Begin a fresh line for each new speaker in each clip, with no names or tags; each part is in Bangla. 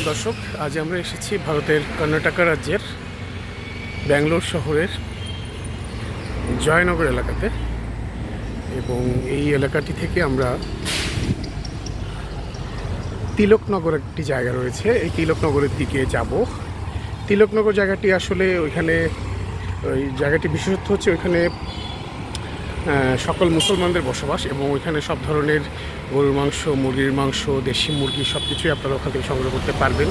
দর্শক, আজ আমরা এসেছি ভারতের কর্ণাটক রাজ্যের ব্যাঙ্গালোর শহরের জয়নগর এলাকাতে, এবং এই এলাকাটি থেকে আমরা তিলকনগর একটি জায়গা রয়েছে, এই তিলকনগরের দিকে যাব। তিলকনগর জায়গাটি আসলে ওইখানে ওই জায়গাটি বিশেষত্ব হচ্ছে ওইখানে সকল মুসলমানদের বসবাস, এবং ওইখানে সব ধরনের গরুর মাংস, মুরগির মাংস, দেশি মুরগি সব কিছুই আপনারা ওখান থেকে সংগ্রহ করতে পারবেন।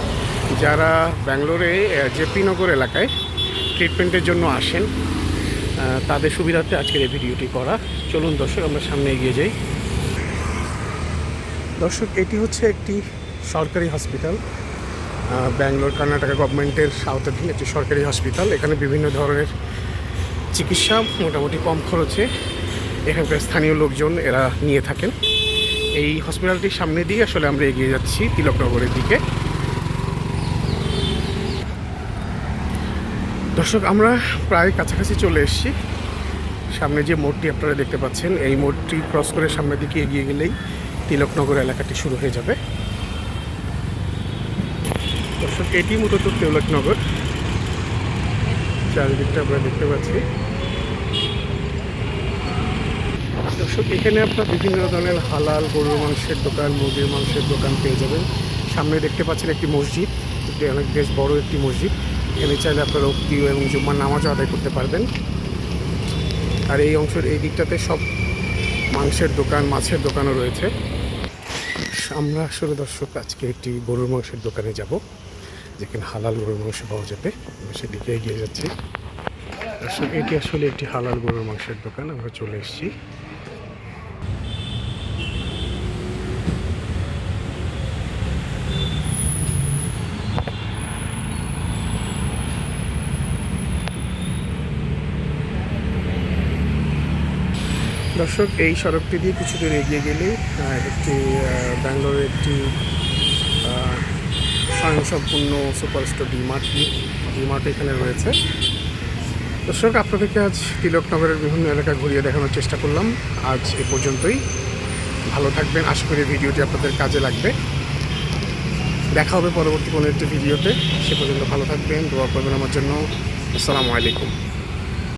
যারা ব্যাঙ্গালোরে জেপি নগর এলাকায় ট্রিটমেন্টের জন্য আসেন তাদের সুবিধার্থে আজকের এই ভিডিওটি করা। চলুন দর্শক, আমরা সামনে এগিয়ে যাই। দর্শক, এটি হচ্ছে একটি সরকারি হসপিটাল, ব্যাঙ্গালোর কর্ণাটক গভর্নমেন্টের আওতাধীন একটি সরকারি হসপিটাল। এখানে বিভিন্ন ধরনের চিকিৎসা মোটামুটি কম খরচে এখানকার স্থানীয় লোকজন এরা নিয়ে থাকেন। এই হসপিটালটির সামনে দিয়ে আসলে আমরা এগিয়ে যাচ্ছি তিলকনগরের দিকে। দর্শক, আমরা প্রায় কাছাকাছি চলে এসেছি। সামনে যে মোড়টি আপনারা দেখতে পাচ্ছেন, এই মোড়টি ক্রস করে সামনের দিকে এগিয়ে গেলেই তিলকনগর এলাকাটি শুরু হয়ে যাবে। দর্শক, এটি মূলত তিলকনগর, চারিদিকটা আমরা দেখতে পাচ্ছি। দর্শক, এখানে আপনার বিভিন্ন ধরনের হালাল গরুর মাংসের দোকান, মুরগির মাংসের দোকান পেয়ে যাবেন। সামনে দেখতে পাচ্ছেন একটি মসজিদ, এটি অনেক বেশ বড় একটি মসজিদ। এখানে চাইলে আপনারা উক্তি এবং জুম্মার নামাজও আদায় করতে পারবেন। আর এই অংশের এই দিকটাতে সব মাংসের দোকান, মাছের দোকানও রয়েছে। আমরা আসলে দর্শক আজকে একটি গরুর মাংসের দোকানে যাব, যেখানে হালাল গরুর মাংস পাওয়া যাবে। আমরা সেদিকে এগিয়ে যাচ্ছি। দর্শক, এটি আসলে একটি হালাল গরুর মাংসের দোকান, আমরা চলে এসেছি। দর্শক, এই সড়কটি দিয়ে কিছু দূর এগিয়ে গেলে একটি ব্যাঙ্গালোরের একটি স্বয়ংসম্পূর্ণ সুপার স্টোর ডিমার্ট এখানে রয়েছে। দর্শক, আপনাদেরকে আজ তিলকনগরের বিভিন্ন এলাকা ঘুরিয়ে দেখানোর চেষ্টা করলাম। আজ এ পর্যন্তই। ভালো থাকবেন, আশা করি ভিডিওটি আপনাদের কাজে লাগবে। দেখা হবে পরবর্তী কোনো একটি ভিডিওতে। সে পর্যন্ত ভালো থাকবেন, দোয়া করবেন আমার জন্য। আসসালামু আলাইকুম।